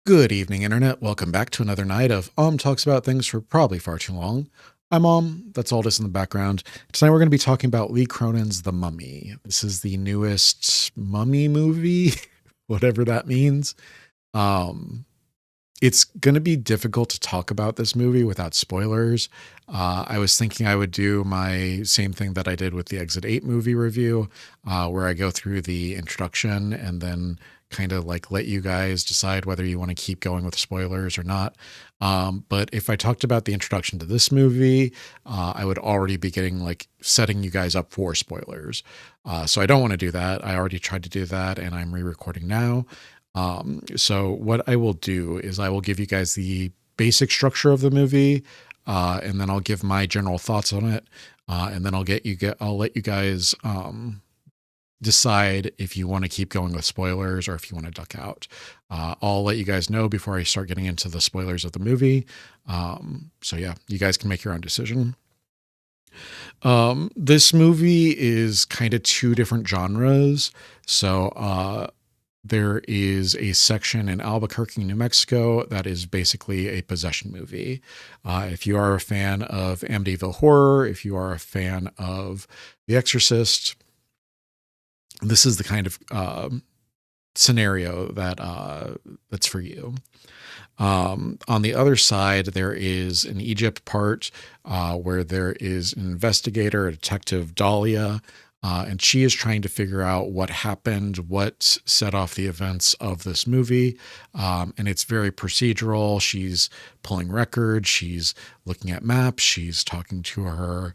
Good evening, Internet. Welcome back to another night of Talks About Things for probably far too long. I'm that's all just in the background. Tonight we're going to be talking about Lee Cronin's The Mummy. This is the newest mummy movie, whatever that means. Um, it's going to be difficult to talk about this movie without spoilers. I was thinking I would do my same thing that I did with the Exit 8 movie review, where I go through the introduction and then kind of like let you guys decide whether you want to keep going with spoilers or not. But if I talked about the introduction to this movie, I would already be getting like setting you guys up for spoilers. So I don't want to do that. I already tried to do that and I'm re-recording now. So what I will do is I will give you guys the basic structure of the movie, and then I'll give my general thoughts on it. And then I'll let you guys, decide if you want to keep going with spoilers or if you want to duck out. I'll let you guys know before I start getting into the spoilers of the movie. So yeah, you guys can make your own decision. This movie is kind of two different genres. So, there is a section in Albuquerque, New Mexico that is basically a possession movie. If you are a fan of Amityville Horror, if you are a fan of The Exorcist, this is the kind of scenario that's for you. On the other side, there is an Egypt part where there is an investigator, a detective, Dahlia, and she is trying to figure out what happened, what set off the events of this movie. And it's very procedural. She's pulling records. She's looking at maps. She's talking to her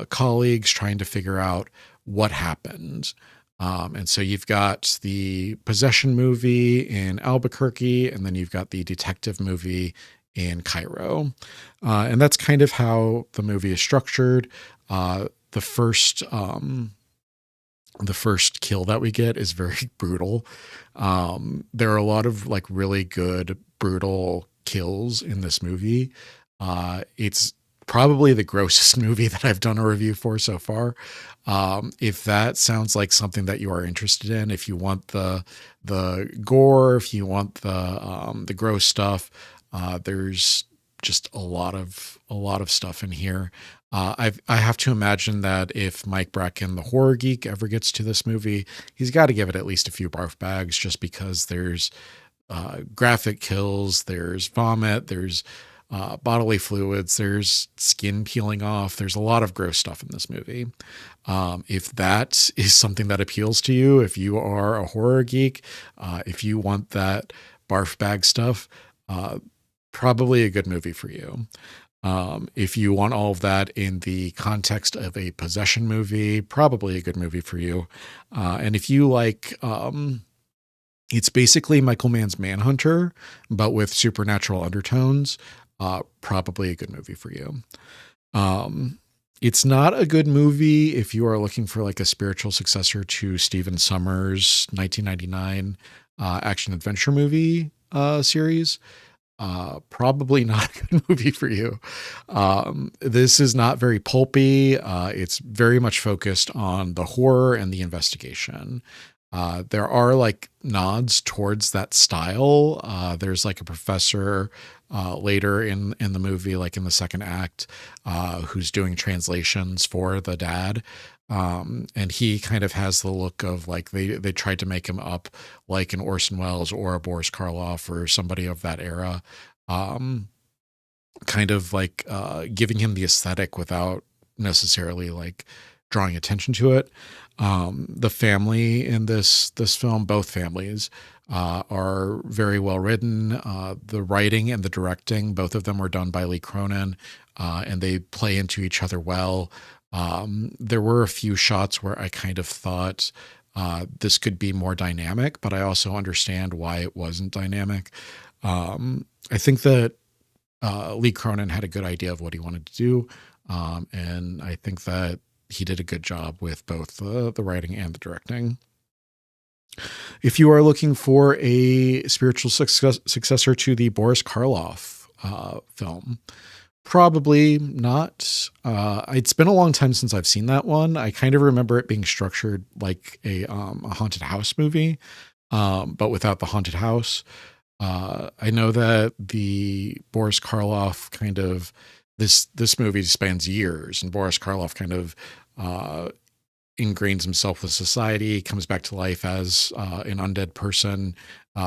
colleagues, trying to figure out what happened. And so you've got the possession movie in Albuquerque, and then you've got the detective movie in Cairo. And that's kind of how the movie is structured. The first kill that we get is very brutal. There are a lot of like really good brutal kills in this movie. It's probably the grossest movie that I've done a review for so far. If that sounds like something that you are interested in, if you want the gore, if you want the gross stuff, there's just a lot of stuff in here. I have to imagine that if Mike Bracken, the horror geek, ever gets to this movie, he's got to give it at least a few barf bags, just because there's graphic kills, there's vomit, there's bodily fluids, there's skin peeling off. There's a lot of gross stuff in this movie. If that is something that appeals to you, if you are a horror geek, if you want that barf bag stuff, probably a good movie for you. If you want all of that in the context of a possession movie, probably a good movie for you. And if you like, it's basically Michael Mann's Manhunter, but with supernatural undertones, probably a good movie for you. It's not a good movie if you are looking for like a spiritual successor to Stephen Sommers' 1999 action adventure movie series. Probably not a good movie for you. This is not very pulpy. It's very much focused on the horror and the investigation. There are like nods towards that style. There's like a professor later in the movie, like in the second act, who's doing translations for the dad. And he kind of has the look of like they tried to make him up like an Orson Welles or a Boris Karloff or somebody of that era, kind of like giving him the aesthetic without necessarily like drawing attention to it. The family in this film, both families, are very well written. The writing and the directing, both of them were done by Lee Cronin, and they play into each other well. There were a few shots where I kind of thought this could be more dynamic, but I also understand why it wasn't dynamic. I think that Lee Cronin had a good idea of what he wanted to do, and I think that he did a good job with both the writing and the directing. If you are looking for a spiritual successor to the Boris Karloff film, probably not. It's been a long time since I've seen that one. I kind of remember it being structured like a haunted house movie, but without the haunted house. I know that the Boris Karloff kind of this movie spans years, and Boris Karloff kind of uh, ingrains himself with society, comes back to life as an undead person,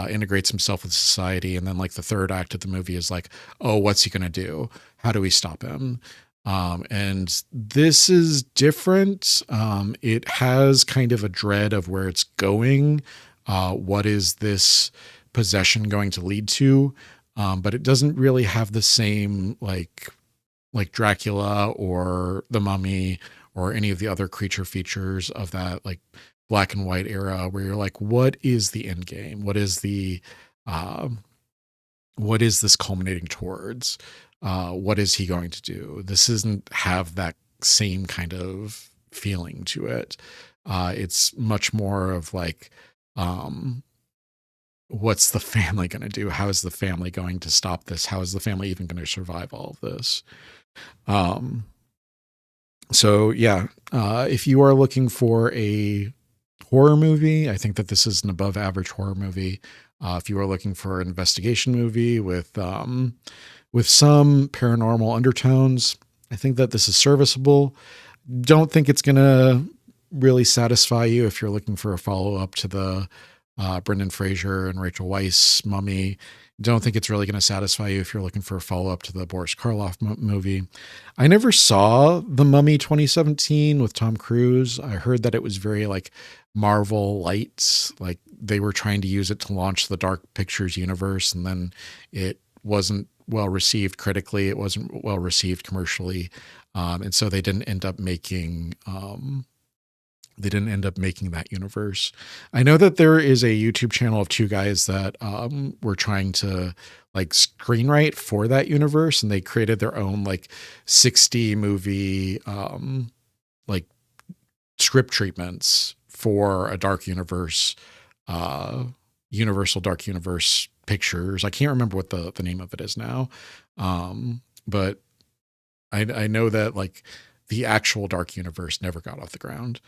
integrates himself with society, and then like the third act of the movie is like, oh, what's he gonna do? How do we stop him? And this is different. It has kind of a dread of where it's going. What is this possession going to lead to? But it doesn't really have the same like Dracula or the Mummy or any of the other creature features of that like black and white era where you're like, what is the end game? Um, what is this culminating towards? What is he going to do? This doesn't have that same kind of feeling to it. It's much more of like, um, what's the family going to do? How is the family going to stop this? How is the family even going to survive all of this? Um, so yeah, if you are looking for a horror movie, I think that this is an above average horror movie. If you are looking for an investigation movie with some paranormal undertones, I think that this is serviceable. Don't think it's gonna really satisfy you if you're looking for a follow up to the Brendan Fraser and Rachel Weisz Mummy. Don't think it's really going to satisfy you if you're looking for a follow up to the Boris Karloff movie. I never saw The Mummy 2017 with Tom Cruise. I heard that it was very like Marvel lights, like they were trying to use it to launch the Dark Pictures universe, and then it wasn't well received critically. It wasn't well received commercially, and so they didn't end up making that universe. I know that there is a YouTube channel of two guys that were trying to like screenwrite for that universe, and they created their own like 60 movie like script treatments for a dark universe, Universal Dark Universe Pictures. I can't remember what the name of it is now, but I know that like the actual dark universe never got off the ground.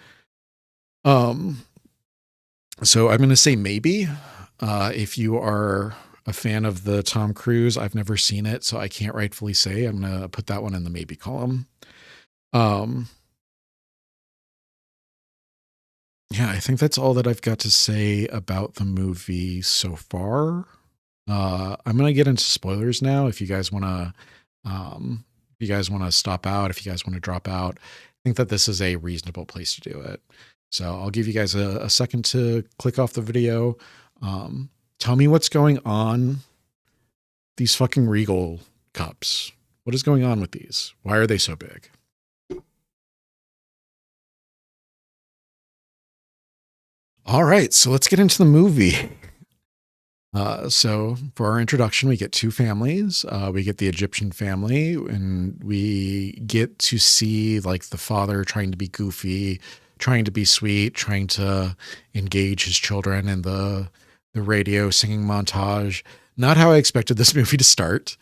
Um, so I'm going to say maybe. If you are a fan of the Tom Cruise, I've never seen it, so I can't rightfully say. I'm going to put that one in the maybe column. Um, yeah, I think that's all that I've got to say about the movie so far. I'm going to get into spoilers now. If you guys want to stop out, if you guys want to drop out, I think that this is a reasonable place to do it. So I'll give you guys a second to click off the video. Tell me what's going on. These fucking Regal cups. What is going on with these? Why are they so big? All right, so let's get into the movie. So for our introduction, we get two families. We get the Egyptian family, and we get to see like the father trying to be goofy, trying to be sweet, trying to engage his children in the radio singing montage. Not how I expected this movie to start.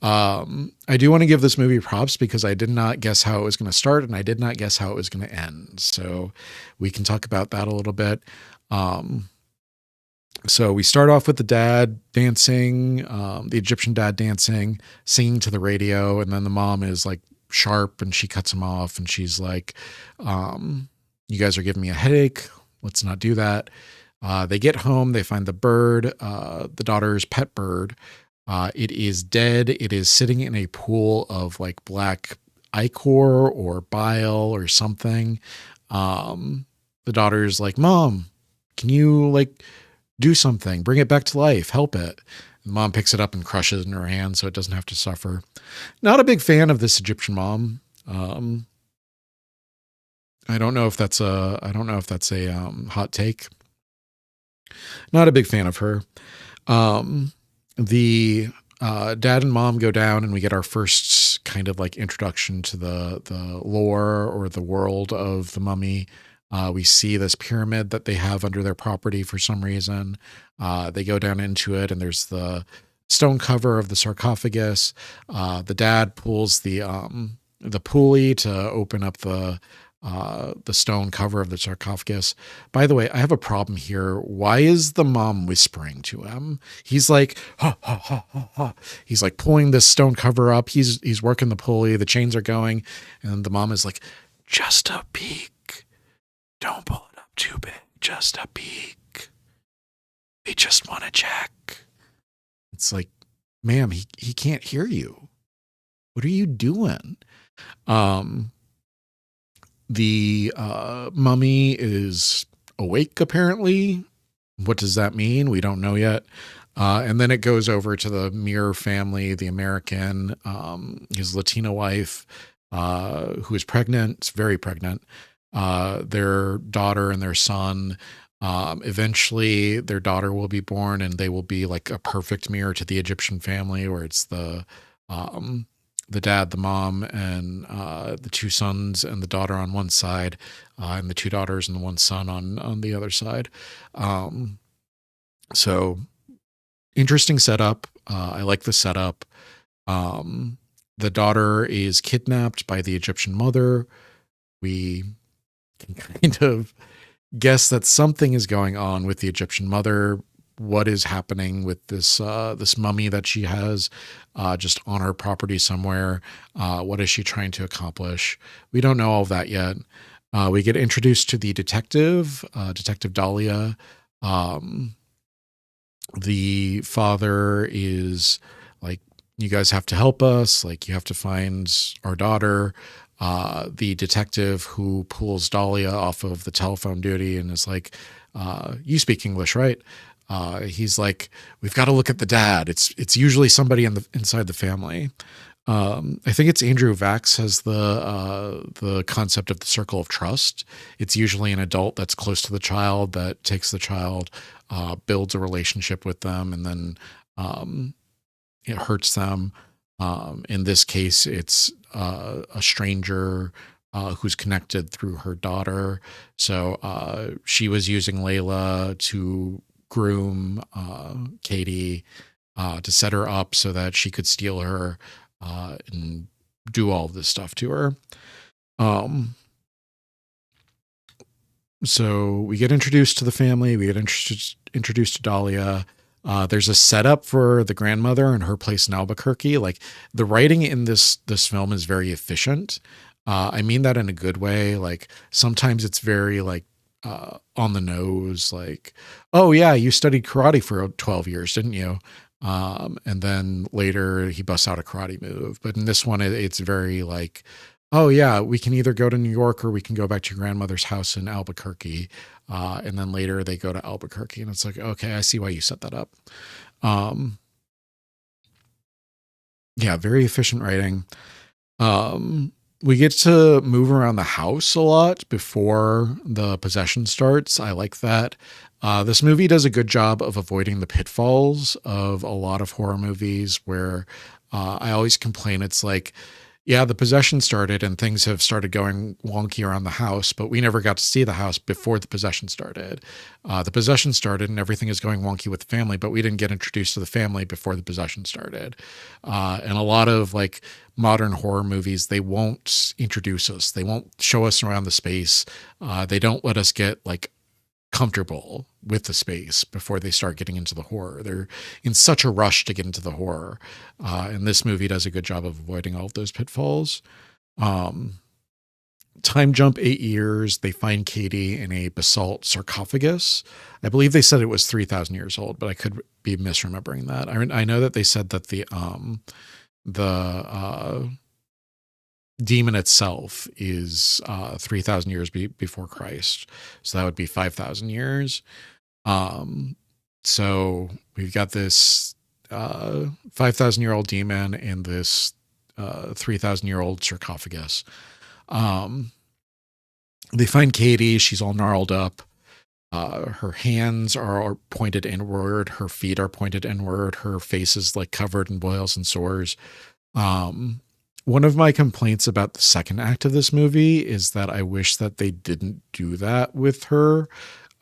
I do want to give this movie props because I did not guess how it was going to start, and I did not guess how it was going to end. So we can talk about that a little bit. So we start off with the dad dancing, the Egyptian dad dancing, singing to the radio, and then the mom is like sharp and she cuts him off, and she's like, you guys are giving me a headache. Let's not do that. They get home. They find the bird, the daughter's pet bird. It is dead. It is sitting in a pool of like black ichor or bile or something. The daughter's like, Mom, can you like do something? Bring it back to life. Help it. And mom picks it up and crushes it in her hand so it doesn't have to suffer. Not a big fan of this Egyptian mom. I don't know if that's a hot take. Not a big fan of her. The dad and mom go down, and we get our first kind of like introduction to the lore or the world of the Mummy. We see this pyramid that they have under their property for some reason. They go down into it, and there's the stone cover of the sarcophagus. The dad pulls the pulley to open up the the stone cover of the sarcophagus. By the way, I have a problem here. Why is the mom whispering to him? He's like, ha, ha, ha, ha, ha. He's like pulling this stone cover up. He's working the pulley. The chains are going. And the mom is like, just a peek. Don't pull it up too big. Just a peek. We just want to check. It's like, ma'am, he can't hear you. What are you doing? The mummy is awake, apparently. What does that mean? We don't know yet. And then it goes over to the Muir family, the American, his Latina wife, who is pregnant, very pregnant, their daughter and their son. Eventually, their daughter will be born, and they will be like a perfect mirror to the Egyptian family, where it's the dad, the mom, and the two sons and the daughter on one side, and the two daughters and the one son on the other side. So interesting setup. I like the setup. The daughter is kidnapped by the Egyptian mother. We can kind of guess that something is going on with the Egyptian mother. What is happening with this this mummy that she has just on her property somewhere? What is she trying to accomplish? We don't know all of that yet. We get introduced to the detective, Detective Dahlia. The father is like, you guys have to help us. Like, you have to find our daughter. The detective who pulls Dahlia off of the telephone duty and is like, you speak English, right? He's like, we've got to look at the dad. It's usually somebody inside the family. I think it's Andrew Vax has the concept of the circle of trust. It's usually an adult that's close to the child that takes the child, builds a relationship with them, and then it hurts them. In this case, it's a stranger who's connected through her daughter. So she was using Layla to groom Katie, to set her up so that she could steal her and do all of this stuff to her. So we get introduced to the family. We get introduced to Dahlia. There's a setup for the grandmother and her place in Albuquerque. Like, the writing in this film is very efficient. I mean that in a good way. Like, sometimes it's very like on the nose, like, oh yeah, you studied karate for 12 years, didn't you? And then later he busts out a karate move. But in this one, it's very like, oh yeah, we can either go to New York or we can go back to your grandmother's house in Albuquerque. And then later they go to Albuquerque, and it's like, okay, I see why you set that up. Yeah, very efficient writing. We get to move around the house a lot before the possession starts. I like that. This movie does a good job of avoiding the pitfalls of a lot of horror movies where I always complain. It's like, yeah, the possession started and things have started going wonky around the house, but we never got to see the house before the possession started. The possession started and everything is going wonky with the family, but we didn't get introduced to the family before the possession started. And a lot of like modern horror movies, they won't introduce us. They won't show us around the space. They don't let us get like comfortable with the space before they start getting into the horror. They're in such a rush to get into the horror. And this movie does a good job of avoiding all of those pitfalls. Time jump 8 years. They find Katie in a basalt sarcophagus. I believe they said it was 3,000 years old, but I could be misremembering that. I know that they said that the demon itself is 3,000 years before Christ. So that would be 5,000 years. So we've got this 5,000-year-old demon and this 3,000-year-old sarcophagus. They find Katie. She's all gnarled up. Her hands are pointed inward. Her feet are pointed inward. Her face is like covered in boils and sores. One of my complaints about the second act of this movie is that I wish that they didn't do that with her.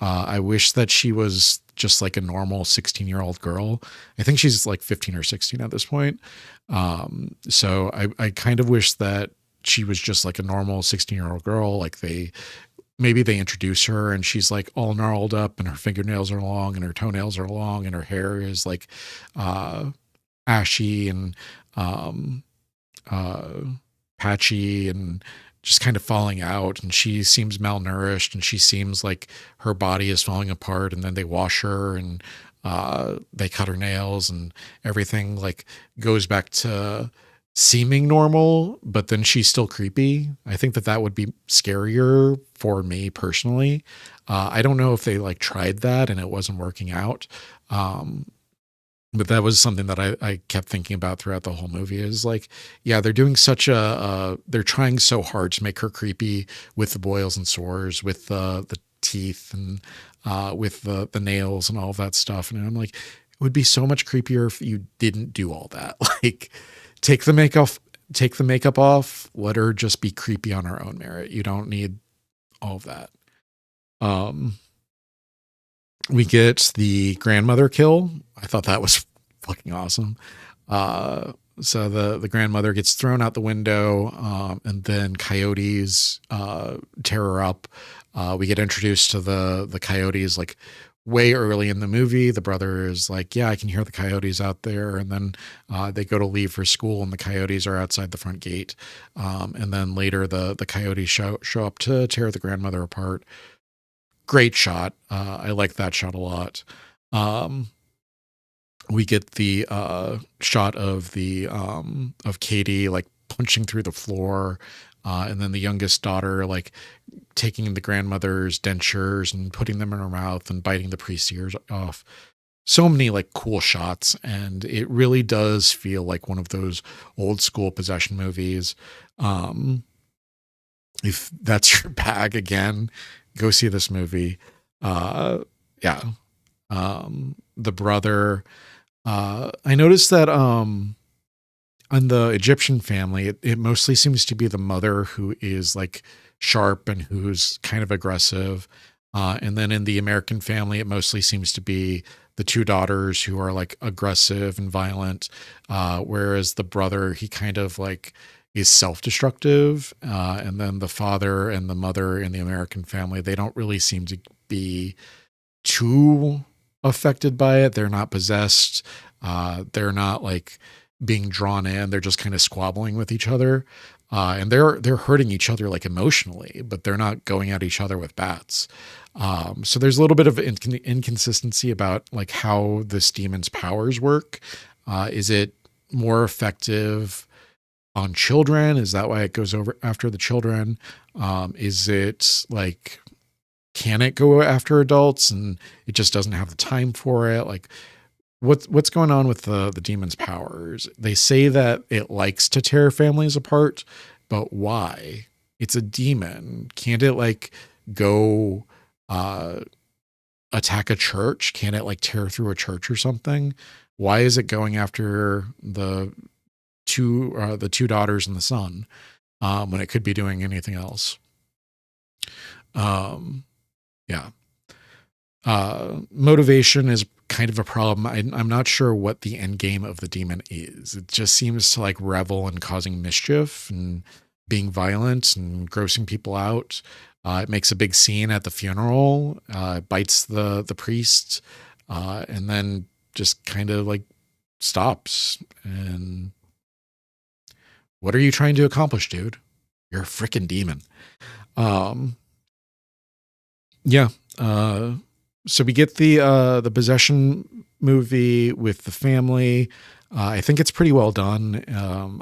I wish that she was just like a normal 16-year-old girl. I think she's like 15 or 16 at this point. So I kind of wish that she was just like a normal 16-year-old girl. Like maybe they introduce her and she's like all gnarled up and her fingernails are long and her toenails are long and her hair is like ashy and um, uh, patchy and just kind of falling out. And she seems malnourished and she seems like her body is falling apart. And then they wash her and they cut her nails and everything like goes back to seeming normal, but then she's still creepy. I think that would be scarier for me personally. I don't know if they like tried that and it wasn't working out. But that was something that I kept thinking about throughout the whole movie is like, yeah, they're doing they're trying so hard to make her creepy with the boils and sores, with the teeth and with the nails and all of that stuff. And I'm like, it would be so much creepier if you didn't do all that. Like, take the makeup off, let her just be creepy on her own merit. You don't need all of that. We get the grandmother kill. I thought that was fucking awesome. So the grandmother gets thrown out the window, and then coyotes tear her up. We get introduced to the coyotes like way early in the movie. The brother is like, yeah, I can hear the coyotes out there. And then they go to leave for school and the coyotes are outside the front gate. And then later the coyotes show up to tear the grandmother apart. Great shot. I like that shot a lot. We get the shot of of Katie like punching through the floor. And then the youngest daughter, like taking the grandmother's dentures and putting them in her mouth and biting the priest's ears off. So many like cool shots. And it really does feel like one of those old school possession movies. If that's your bag again, go see this movie. Yeah. The brother, I noticed that, on the Egyptian family, it mostly seems to be the mother who is like sharp and who's kind of aggressive. And then in the American family, it mostly seems to be the two daughters who are like aggressive and violent. Whereas the brother, he kind of like is self-destructive. And then the father and the mother in the American family, they don't really seem to be too affected by it. They're not possessed. They're not like being drawn in. They're just kind of squabbling with each other. And they're hurting each other like emotionally, but they're not going at each other with bats. So there's a little bit of inconsistency about like how this demon's powers work. Is it more effective on children? Is that why it goes over after the children? Is it like, can it go after adults and it just doesn't have the time for it? Like, what's going on with the demon's powers? They say that it likes to tear families apart, but why? It's a demon. Can't it like go attack a church? Can't it like tear through a church or something? Why is it going after the two daughters and the son when it could be doing anything else? Yeah. Motivation is kind of a problem. I'm not sure what the end game of the demon is. It just seems to like revel in causing mischief and being violent and grossing people out. It makes a big scene at the funeral, bites the priest, and then just kind of like stops. And what are you trying to accomplish, dude? You're a freaking demon. Yeah. So we get the possession movie with the family. I think it's pretty well done.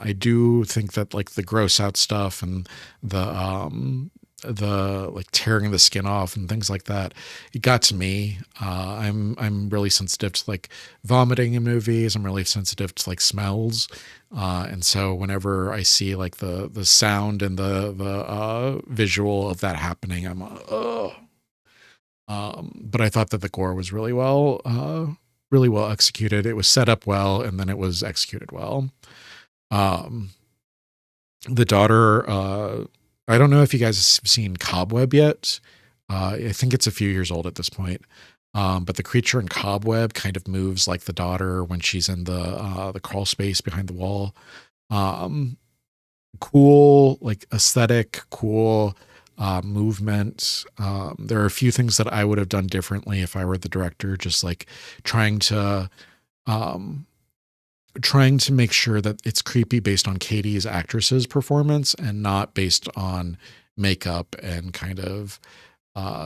I do think that like the gross out stuff and the like tearing the skin off and things like that, it got to me. I'm really sensitive to like vomiting in movies. I'm really sensitive to like smells. And so whenever I see like the sound and the visual of that happening, I'm oh. But I thought that the gore was really well executed. It was set up well, and then it was executed well. The daughter, I don't know if you guys have seen Cobweb yet. I think it's a few years old at this point. But the creature in Cobweb kind of moves like the daughter when she's in the crawl space behind the wall. cool, like aesthetic, cool movement. There are a few things that I would have done differently if I were the director, just like trying to um, trying to make sure that it's creepy based on Katie's actress's performance and not based on makeup and kind of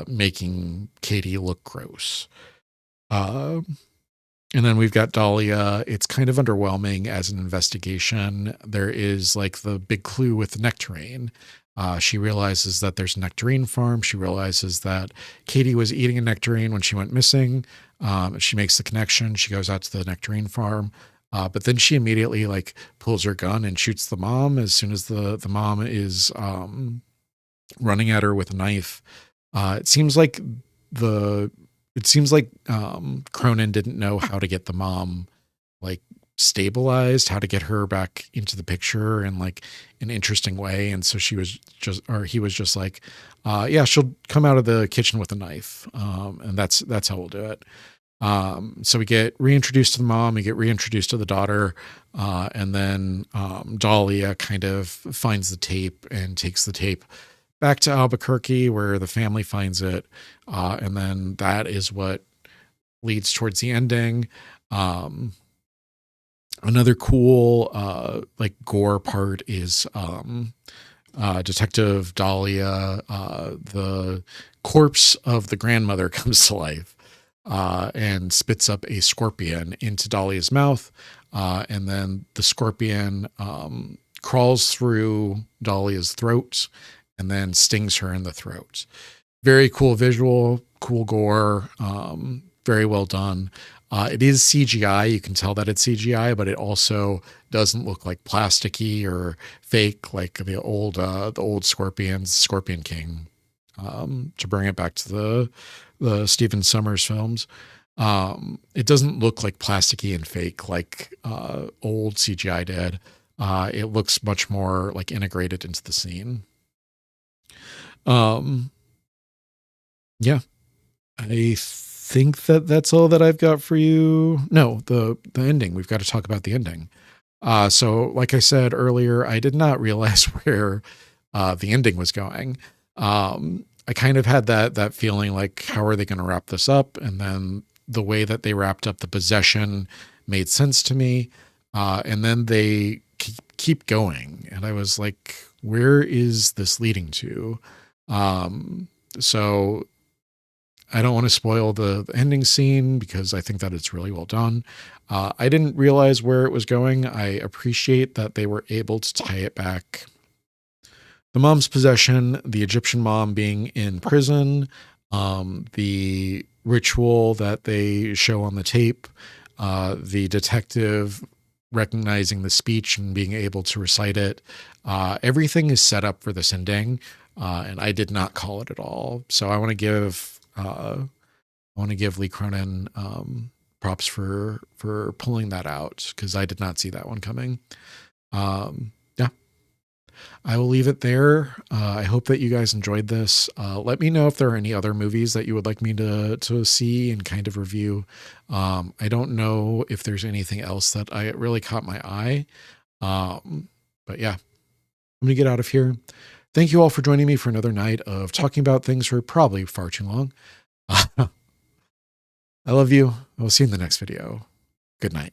making Katie look gross. Uh, and then we've got Dahlia. It's kind of underwhelming as an investigation. There is like the big clue with nectarine. She realizes that there's a nectarine farm. She realizes that Katie was eating a nectarine when she went missing. She makes the connection. She goes out to the nectarine farm. But then she immediately like pulls her gun and shoots the mom as soon as the mom is running at her with a knife. It seems like the Cronin didn't know how to get the mom like stabilized, how to get her back into the picture in like an interesting way. And so he was just like, yeah, she'll come out of the kitchen with a knife. And that's how we'll do it. So we get reintroduced to the mom, we get reintroduced to the daughter, and then Dahlia kind of finds the tape and takes the tape back to Albuquerque where the family finds it. And then that is what leads towards the ending. Another cool like gore part is Detective Dahlia, the corpse of the grandmother comes to life and spits up a scorpion into Dahlia's mouth. And then the scorpion crawls through Dahlia's throat and then stings her in the throat. Very cool visual, cool gore, very well done. It is CGI. You can tell that it's CGI, but it also doesn't look like plasticky or fake like the old Scorpions, Scorpion King. To bring it back to the Stephen Sommers films, it doesn't look like plasticky and fake like old CGI did. It looks much more like integrated into the scene. Yeah, I think that's all that I've got for you. No, the ending. We've got to talk about the ending. So like I said earlier, I did not realize where the ending was going. I kind of had that feeling like, how are they going to wrap this up? And then the way that they wrapped up the possession made sense to me. And then they keep going. And I was like, where is this leading to? So I don't want to spoil the ending scene because I think that it's really well done. I didn't realize where it was going. I appreciate that they were able to tie it back. The mom's possession, the Egyptian mom being in prison, the ritual that they show on the tape, the detective recognizing the speech and being able to recite it. Everything is set up for this ending, and I did not call it at all. So I want to give Lee Cronin props for pulling that out because I did not see that one coming. Yeah, I will leave it there. I hope that you guys enjoyed this. Let me know if there are any other movies that you would like me to see and kind of review. I don't know if there's anything else that I really caught my eye. But yeah, I'm gonna get out of here. Thank you all for joining me for another night of talking about things for probably far too long. I love you. I will see you in the next video. Good night.